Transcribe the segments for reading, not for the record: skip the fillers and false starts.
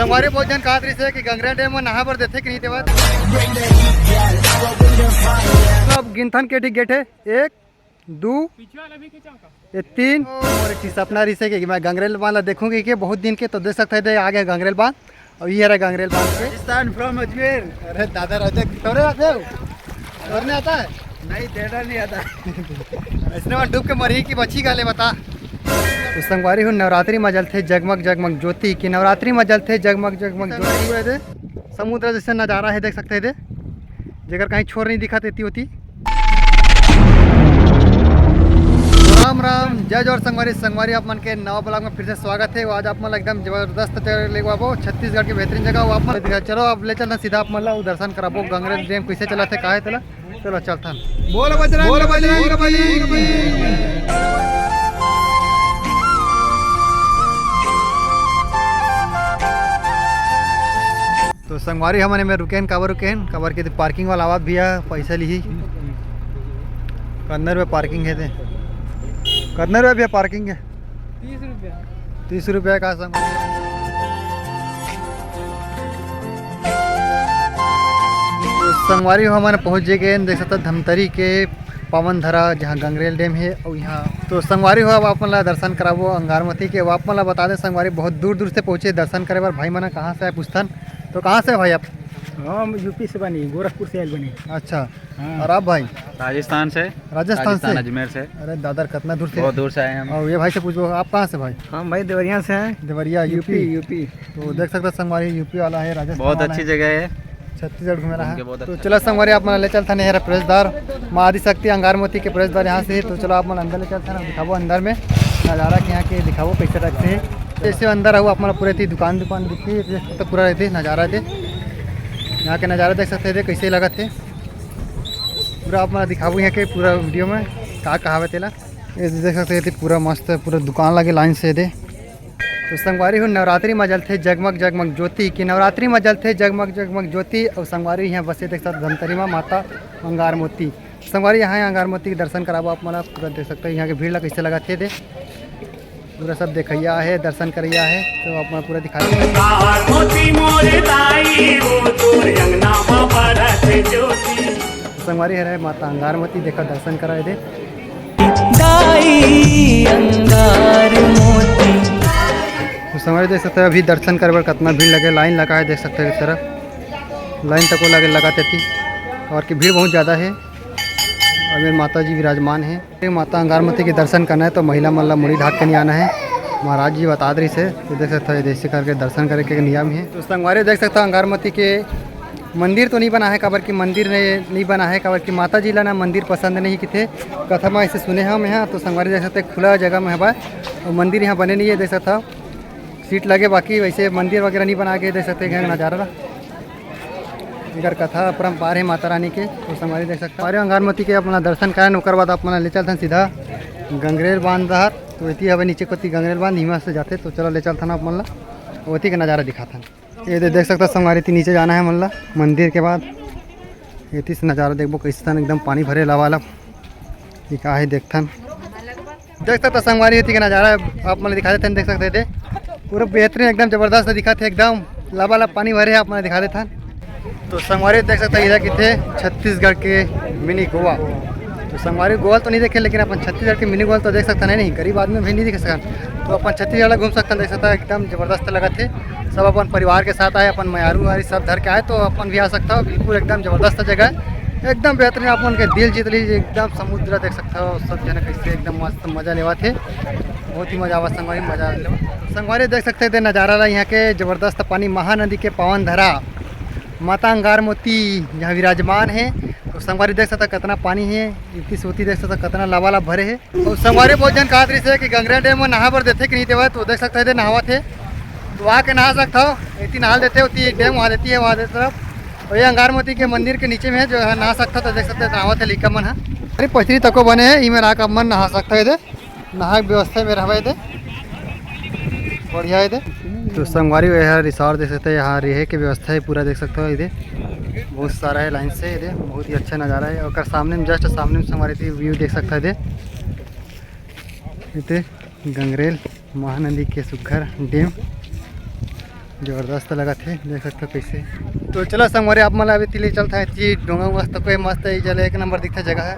संगवारी बहुत जन कहा से कि गंगरेल डैम में नहा बर देते कि नहीं देवा। अब गिनथन के ठीक गेट है 1 2 ये 3 और एक सपना रही से कि मैं गंगरेल बांध देखूंगी कि बहुत दिन के तो देख सकते थे आ गए गंगरेल बांध और ये रहा गंगरेल बांध के राजस्थान फ्रॉम अजमेर। अरे दादा राजा तोड़े आते हो तोड़ने आता है नहीं तेरा नहीं आता इसने वहाँ डूब के मरी की बची गाले बता। तो संगवारी हूँ नवरात्रि में जलते जगमग जगमग ज्योति की नवरात्रि में जलते जगमग जगमग ज्योति हुए थे। समुद्र जैसे नज़ारा है देख सकते थे जगह कहीं छोर नहीं दिखा देती होती। राम राम जय जोर संगवारी संगवारी आप मन के नवा ब्लॉग में फिर से स्वागत है। आज आप मन एकदम जबरदस्त जगह ले वो छत्तीसगढ़ की बेहतरीन जगह वो आप मन चलो अब ले चलना सीधा आप मन दर्शन कराबो गंगरेल डैम कैसे चला थे कहा चला चलो चलता बोल तो संगवारी हमने में रुके काबर के पार्किंग वाला आवाज भी है पैसा ली कन्नर में पार्किंग है कन्नर में भी पार्किंग है 30 रुपया का संग। तो संगवारी हो हमारे पहुँच गए देख सकते धमतरी के पावन धरा जहाँ गंगरेल डैम है और यहाँ तो संगवारी हो अब आप मन दर्शन कराबो अंगारमती के आप मन बता दें संगवारी बहुत दूर दूर से पहुँचे दर्शन करे बार भाई मना कहाँ से आए पूछतन तो कहाँ से भाई आप। हम यूपी से बनी गोरखपुर से बनी। अच्छा हाँ। और आप भाई राजस्थान से अजमेर से। अरे दादर कितना दूर से बहुत दूर से आए हम। और ये भाई से पूछो आप कहाँ से भाई। हम भाई देवरिया से हैं। देवरिया यूपी। तो देख सकते संगवारी यूपी वाला है राजस्थान बहुत अच्छी जगह है छत्तीसगढ़ घूमे रहा है। तो चलो संगवारी आप मन ले चलता नहीं प्रवेशद्वार माँ आदिशक्ति अंगारमती के प्रवेशद्वार यहाँ से। तो चलो आप मन अंदर ले चलते हैं दिखाओ अंदर में नज़ारा के यहाँ के दिखाओ कैसे रखते हैं जैसे अंदर आओ आप मन पूरे थी दुकान दिखती है तो पूरा रहते नज़ारा थे यहाँ के नज़ारा देख सकते थे कैसे लगा थे पूरा आप मैं दिखाऊँ यहाँ के पूरा वीडियो में का कहावे तेला ये देख सकते थे पूरा मस्त पूरा दुकान लगे लाइन से दे। तो संगवारी हूँ नवरात्रि में जलते जगमग जगमग ज्योति की नवरात्रि में जलते जगमग जगमग ज्योति और संगवारी यहाँ बसे देख सकते धमतरी में माता अंगारमती संगवारी यहाँ अंगारमती के दर्शन कराबो आप मन पूरा देख सकते हैं यहाँ के भीड़ लगा कैसे लगाते थे पूरा सब देखैया है दर्शन करैया है तो आप पूरा दिखा संगवारी है माता अंगारमती देखा दर्शन कराए दे तो संगवारी देख सकते हैं अभी दर्शन करे कितना भीड़ लगे लाइन लगा है देख सकते हैं इस तरफ लाइन तक लगे लगाते थी और की भीड़ बहुत ज़्यादा है। अभी माता जी विराजमान है माता अंगारमती के दर्शन करना है तो महिला मल्ला मुड़ी ढाक के नहीं आना है महाराज जी बता रही से तो देख सकते हैं जैसे करके दर्शन करे के नियम है। तो संगवारी देख सकते हैं अंगारमती के मंदिर तो नहीं बना है काबर की मंदिर नहीं बना है काबर की माता जी ला ना मंदिर पसंद नहीं कि थे कथा में ऐसे सुने हम यहाँ। तो संगवारी देख सकते खुला जगह में है और मंदिर यहाँ बने नहीं है देख सकता सीट लगे बाकी वैसे मंदिर वगैरह नहीं बना के देख सकते हैं नज़ारा इधर कथा परम्पार है माता रानी के। तो संगवारी देख सकते हैं अंगारमती के अपना दर्शन करें ओकर बाद अपना ले चलते सीधा गंगरेल बांध दहर तो इतनी हमें नीचे कोती गंगरेल बांध हिमा से जाते तो चलो ले चलता ना अपन ला वती का नज़ारा दिखाता ये देख सकता संगवारी थी नीचे जाना है मन ला मंदिर के बाद ये से नज़ारा देखो कैसे एकदम पानी भरे लवाला ये का है देखथन देख सकता संगवारी थी का नज़ारा आप मन दिखा देते देख सकते थे पूरा बेहतरीन एकदम ज़बरदस्त दिखा थे एकदम लबालब पानी भरे आप मन दिखा देता। तो संगवारी देख सकते इधर की थे छत्तीसगढ़ के मिनी गोवा। तो संगवारी गोवा तो नहीं देखे लेकिन अपन छत्तीसगढ़ के मिनी गोवा तो देख सकते नहीं गरीब आदमी भी नहीं देख सकते तो अपन छत्तीसगढ़ घूम सकते देख सकता एकदम ज़बरदस्त लगा थे सब अपन परिवार के साथ आए अपन मयारू वारी सब धर के आए तो अपन भी आ सकता हो बिल्कुल एकदम ज़बरदस्त जगह है एकदम बेहतरीन अपन के दिल जीत लीजिए एकदम समुद्र देख सकता हो सब जन कैसे एकदम मस्त मज़ा लेवा थे बहुत ही मज़ा आवा संगवारी मज़ा ले संगवारी देख सकते थे नज़ारा ला यहाँ के ज़बरदस्त पानी महानदी के पावन धरा माता अंगारमती यहाँ विराजमान है। तो संगवारी देख सकता कितना पानी है इतनी सोती देख सकता कितना लावाला भरे है। और संगवारी बहुत जन कहा से कि गंगरेल डैम में नहा बर देते कि नहीं देवा तो देख सकते थे नहावा थे तो वहाँ के नहा सकता हो इतनी नहा देते होती डैम वहाँ देती है वहाँ तरफ और ये अंगारमती के मंदिर के नीचे में है जो है नहा सकता तो देख सकते नहावा थे लिखा मन है अरे पचरी तको बने है इमें रहा मन नहा सकता है नहा व्यवस्था में रहा बढ़िया है। तो संगवारी यहाँ रिसोर्ट देख सकते हैं यहाँ रहे की व्यवस्था है पूरा देख सकते हो इधर बहुत सारा है लाइन से इधर बहुत ही अच्छा नज़ारा है और सामने में जस्ट सामने में संगवारी व्यू देख सकता है इधर गंगरेल महानदी के सुघर डैम जबरदस्त लगा थे, देख सकते हो कैसे। तो चलो संगवारी आप मला अभी तिले चलता है जी डोंगा मस्त कोई मस्त है चले एक नंबर दिखता जगह है,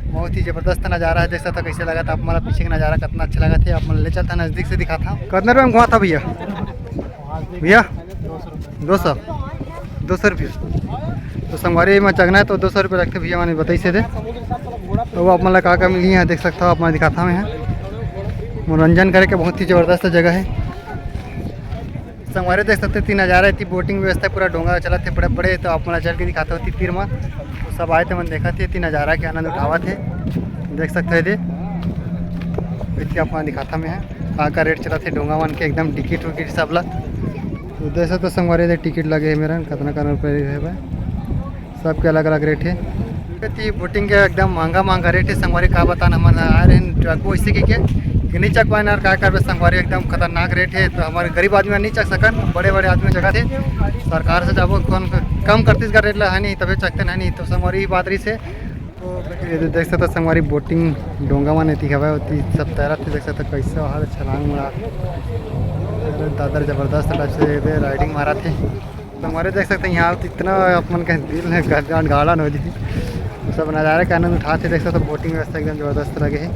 बहुत ही जबरदस्त नज़ारा है। देख सकते हो कैसे लगा था आप मला पीछे का नज़ारा कितना अच्छा लगा था। आप मला ले चलता नज़दीक से दिखाता हूँ। कितने रुपये में घुमा था भैया? भैया 200 रुपये। तो संगवारी में चगना है तो 200 रुपये रखते भैया मैंने बताई से दे। तो वो आप मतलब का मिली है देख सकता हो, आप मैं दिखाता हूँ। यहाँ मनोरंजन करे के बहुत ही ज़बरदस्त जगह है संगवारी। देख सकते तीन नज़ारा है, बोटिंग व्यवस्था पूरा डोंगा चला थे बड़े बड़े। तो आप मैं चल के दिखाते होती तीर में तो सब आए थे, मैंने देखा थे तीन नज़ारा के आनंद उठावा थे। देख सकते हैं इतनी आप दिखाता मैं का रेट चला थे डोंगा मान के एकदम टिकट विकट सब ला। तो देख सकते संगवारी टिकट लगे है मेरा कितना रुपये है, सबके अलग अलग रेट है। बोटिंग के एकदम महंगा रेट है संगवारी। का बताना मन आ रहे हैं वैसे कि नहीं चक पाए और क्या कर संगवारी एकदम खतरनाक रेट है। तो हमारे गरीब आदमी नहीं चक सकन, बड़े बड़े आदमी जगह थे सरकार से जब कौन कम करतीस का रेट ला है नहीं तभी चकते नहीं। तो संगवारी बात रही से तो देख सकते संगवारी बोटिंग डोंगा में नहीं हवा होती सब तैरा थे। देख सकते कैसे वहाँ छलांग मारा दादर जबरदस्त टाइप से राइडिंग मारा थे संगवारी। देख सकते यहाँ इतना अपन का दिल है गाड़ा न हो जी सब नज़ारे का आनंद उठाते। देख सकते बोटिंग व्यवस्था एकदम ज़बरदस्त लगे है।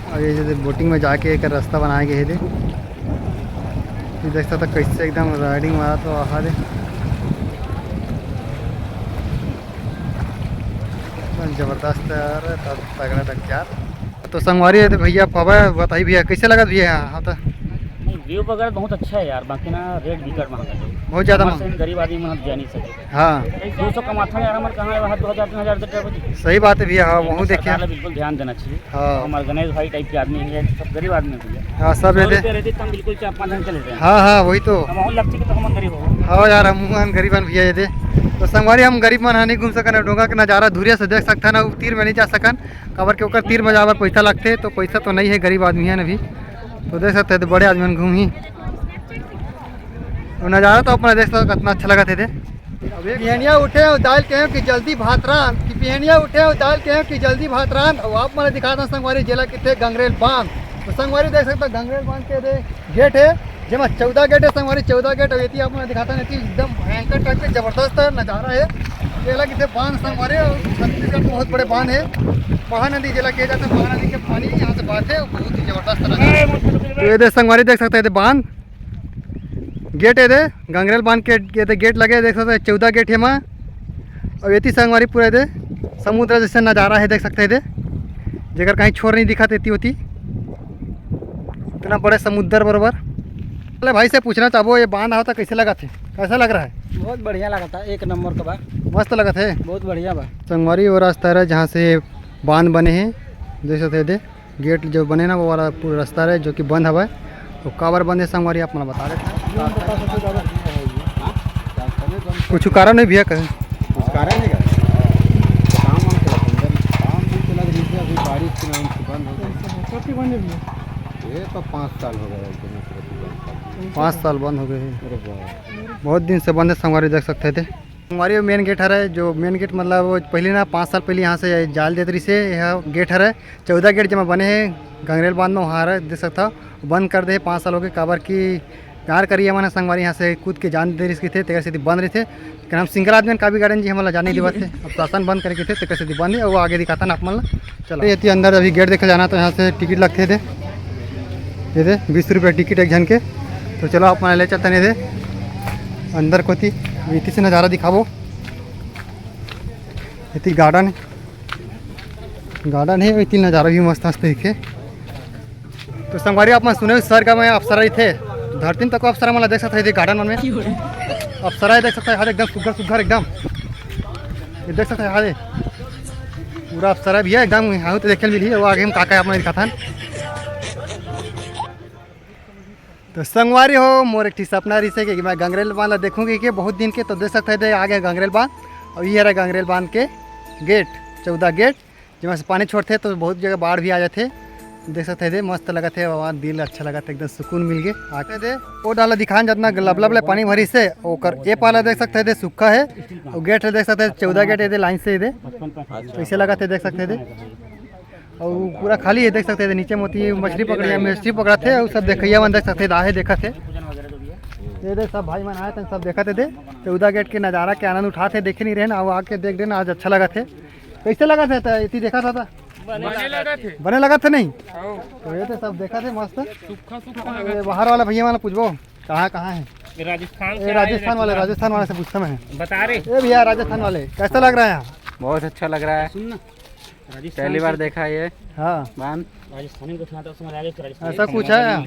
और ये जैसे बोटिंग में जाके एक रास्ता बनाए गए थे, देख सकते कैसे एकदम राइडिंग मारा तो आहा दे जबरदस्त यार तगड़ा तक यार। तो संगवारी है तो भैया पावा बताइए भैया कैसे लगा भैया यहाँ? तो व्यू वगैरह बहुत अच्छा है यार, बाकी ना रेट बिकट महंगा है, बहुत ज़्यादा महंगा। गरीब आदमी वहाँ जा नहीं सके। हाँ 200 कमाता है यार, हमारे कहाँ वहाँ 2000-3000 सही बात है भैया। हाँ वहाँ देखिए बिल्कुल ध्यान देना चाहिए। हाँ हमारे गणेश भाई टाइप के आदमी है, सब गरीब आदमी है। हाँ सब ये रहते तो हम बिल्कुल 4-5 दिन चले जाते। हाँ वही तो हम लगती तो हम गरीब हो। हाँ यार हम गरीबन भैया ये दे। तो संगवारी हम गरीब मन नहीं घूम सकन, डोंगा के नज़ारा धूरिया से देख सकते ना, तीर में नहीं जा सकन कबर के ऊपर तीर में जावर पैसा लगते। तो पैसा तो नहीं है, गरीब आदमी है ना भी। तो देख सकते तो बड़े आदमी घूम ही तो नज़ारा तो अपना देख सकते कितना अच्छा लगा थे। पिहनिया उठे और दाल के कि जल्दी भात रान कि पिहनिया उठे और दाल के कि जल्दी भात रान। और आप मैंने दिखाता संगवारी जिला के थे गंगरेल बांध। तो संगवारी देख सकते गंगरेल बांध के गेट है जिसमें 14 गेट है संगवारी, 14 गेट। और ये आप मैंने दिखाता नहीं एकदम भयंकर टाइप के जबरदस्त नज़ारा है। जिला के थे बांध संगवारी, छत्तीसगढ़ में बहुत बड़े बांध है। महानदी जिला किया जाता है, महानदी के पानी यहाँ से बात है बहुत ही जबरदस्त लगा है। तो ये संगवारी देख सकते हैं बांध गेट है दे गंगरेल बांध के गेट लगे देख सकते 14 गेट है माँ। और ये संगवारी पूरा दे समुद्र जैसे नज़ारा है देख सकते हैं दे, जगह कहीं छोर नहीं दिखा देती होती इतना बड़े समुद्र बराबर। अरे भाई से पूछना चाहो ये बांध होता कैसे लगा थे, कैसा लग रहा है? बहुत बढ़िया लगा था, एक नंबर का बा, मस्त लगा थे, बहुत बढ़िया बा। संगवारी वो रास्ता है जहाँ से बांध बने हैं देख सकते दे, गेट जो बने ना वो वाला पूरा रास्ता है जो कि बंद हवा है। तो काबर बंद है संगवारी आप मैं बता रहे कुछ कारण नहीं भैया कहें कुछ कारण है बारिश के नाम से बंद हो गया। ये तो 5 साल हो गए, 5 साल बंद हो गए हैं, बहुत दिन से बंद है संगवारी देख सकते थे। संगवारी मेन गेट है जो मेन गेट मतलब वो पहले ना 5 साल पहले यहाँ से जाल देतरी से यह गेट है 14 गेट जब बने हैं गंगरेल बांध में वहाँ है देख सकता बंद कर दे 5 साल हो गए। काबर की प्यार करिए मैंने संगवारी यहाँ से कूद के जान दे रही थे तेकर से बंद रहे थे कि हम सिंगल आदमी काफ़ी गार्डन जी हमारा जाने दिवा थे। अब शासन बंद करके थे तेकर से बंद है और वो आगे दिखाता ना आप मतलब चलो ये अंदर अभी गेट देखा जाना तो यहाँ से टिकट लगते थे ये थे 20 रुपये टिकट एक जन के। तो चलो आप मैंने ले चलते नहीं थे अंदर को थी इतनी से नज़ारा दिखावो। इतनी गार्डन है इतनी नज़ारा भी मस्त मस्त दिखे। तो संगवारी आप मैं सुने सर का मैं अप्सरा ही थे धरती तक अप्सरा मतलब देख सकते थे गार्डन में अप्सरा देख सकते हैं एकदम सुघर सुघर एकदम ये देख सकते हैं पूरा अप्सरा भी है एकदम यहाँ तो देखे मिली है वो आगे हम काका आपने दिखा था। तो संगवारी हो मोर एक सपना रही है कि मैं गंगरेल बांध देखूंगी कि बहुत दिन के। तो देख सकते थे आगे गंगरेल बांध और ये रहा गंगरेल बांध के गेट 14 गेट जिसमें से पानी छोड़ते तो बहुत जगह बाढ़ भी आ जाते देख सकते थे मस्त लगा थे वहाँ दिल अच्छा लगा था एकदम सुकून मिल गए आके थे वो डाला दिखान जितना लबले पानी भरी से ओकर ए पाला देख सकते थे सूखा है और गेट देख सकते थे 14 गेट है लाइन से ऐसे लगा थे देख सकते थे और पूरा खाली है देख सकते थे नीचे मोती मछली पकड़ी मछली पकड़ा थे और सब देखिए देख सकते दाहे देखा थे ये देख सब भाई मन आए थे सब देखा थे चौदह गेट के नज़ारा के आनंद उठाते देखे नहीं रहे ना वो आके देख देना आज अच्छा लगा थे। कैसे लगा थे तो इतनी देखा था बने लगा थे नहीं तो ये तो सब देखा थे मस्त। ये बाहर वाला भैया वाला पूछबो कहाँ है राजस्थान वाले से पूछता मैं बता रहे ये भैया राजस्थान वाले कैसा लग रहा है यहाँ? बहुत अच्छा लग रहा है। पहली बार देखा ये हाँ बांध। राजस्थानी को सुनाता उसमें राजस्थान ऐसा कुछ है यहाँ?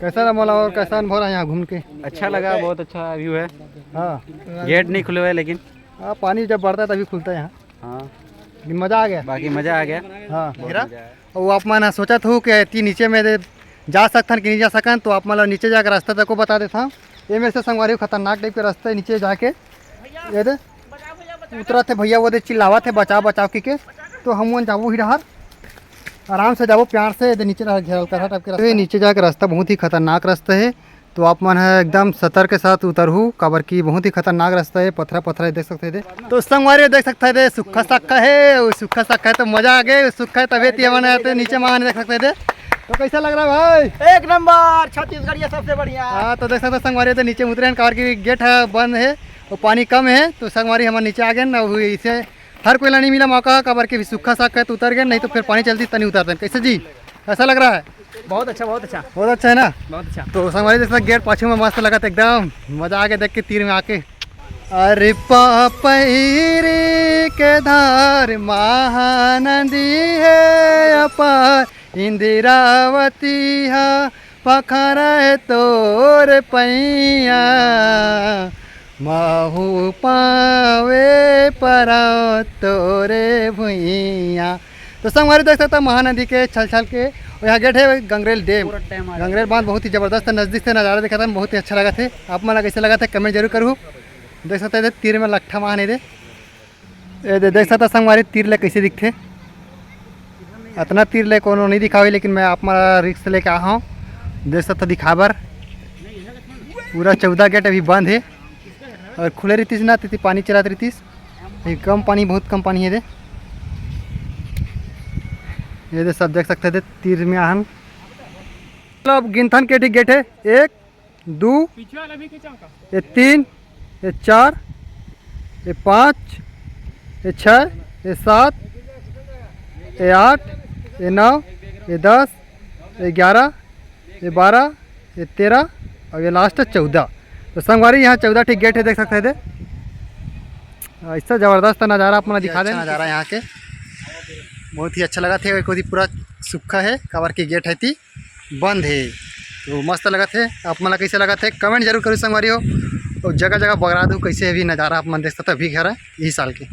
कैसा रहा मोला और कैसा अनुभव रहा यहाँ घूम के? अच्छा लगा, बहुत अच्छा व्यू है। हाँ गेट नहीं खुले हुए लेकिन हाँ पानी जब बढ़ता है तभी खुलता है यहाँ। हाँ लेकिन मज़ा आ गया। बाकी मज़ा आ गया। हाँ बहुत मजा आया। और वो आप मैंने सोचा था कि इतनी नीचे में जा सकता कि नहीं जा सकन तो आप मतलब नीचे जाकर रास्ता तक को बता देता हूँ। ये मेरे से संगवारी खतरनाक टाइप के रास्ते नीचे जाके ये दे उतरा थे भैया वो दे चिल्लावा थे बचाव के तो हम वन जाबो ही रहा आराम से जाबो प्यार से नीचे घेरल कर टाइप के रास्ते नीचे जाकर रास्ता बहुत ही खतरनाक रास्ता है तो आप मन है एकदम सतर्क के साथ उतरहू काबर की बहुत ही खतरनाक रास्ता है पत्थर देख सकते थे तो संगवारी देख सकते थे सूखा साखा है तो मजा आ गया सूखा है तबियत मैंने नीचे मांगने देख सकते थे। तो कैसा लग रहा है भाई? एक नंबर छत्तीसगढ़ सबसे बढ़िया। हाँ तो देख सकते संगवारी तो नीचे उतरे कार की गेट है बंद है और पानी कम है तो संगवारी हमारे नीचे आ गए ना इसे हर कोई नहीं मिला मौका काबर के भी सूखा साख है तो उतर गए नहीं तो फिर पानी चलती तनी उतरते हैं। कैसे जी ऐसा लग रहा है? बहुत अच्छा बहुत अच्छा है ना। बहुत अच्छा। तो संगवारी जैसा गेट पाछू में मस्त लगा था एकदम मजा आ गया देख के तीर में आके। अरे पापरी के धार महानदी है अपार इंदिरावती हा पखर तोर पैया महू पावे पर तोरे भुइया। तो संगवारी देख सकता महानदी के छल के और यहाँ गेट है गंगरेल डैम। गंगरेल बांध बहुत ही ज़बरदस्त नज़दीक से नज़ारा देखा था बहुत ही अच्छा लगा थे। आप मन कैसे लगा था कमेंट जरूर करूँ। देख सकते थे तीर में लट्ठा महान दे देख सकता संगवारी तीर ले कैसे दिखते इतना तीर ले कोनो नहीं दिखावे लेकिन मैं आप मारा रिक्स लेके आया हूँ। देख सकता दिखावर पूरा 14 गेट अभी बंद है और खुले रहतीस ना तो पानी चलाते रहतीस कम पानी बहुत कम पानी है दे ये दे सब देख सकते थे तीर में आहन मतलब गिनथन के ठीक गेट है 1 2 ये 3 ये 4 ये 5 ये 6 ये 7 ये 8 ये 9 ये 10 ये 11 ये 12 ये 13 और ये लास्ट 14। तो संगवारी यहाँ 14 ठीक गेट है देख सकते थे। ऐसा ज़बरदस्त नज़ारा अपना दिखा दें नज़ारा यहाँ के बहुत ही अच्छा लगा थे। कोई पूरा सूखा है काबर की गेट है थी बंद है तो मस्त लगा थे। आप मन कैसे लगा थे कमेंट जरूर करो संगवारी हो और जगह जगह बगरा दो कैसे भी नज़ारा आप मन देख सकते अभी घर है यही साल के।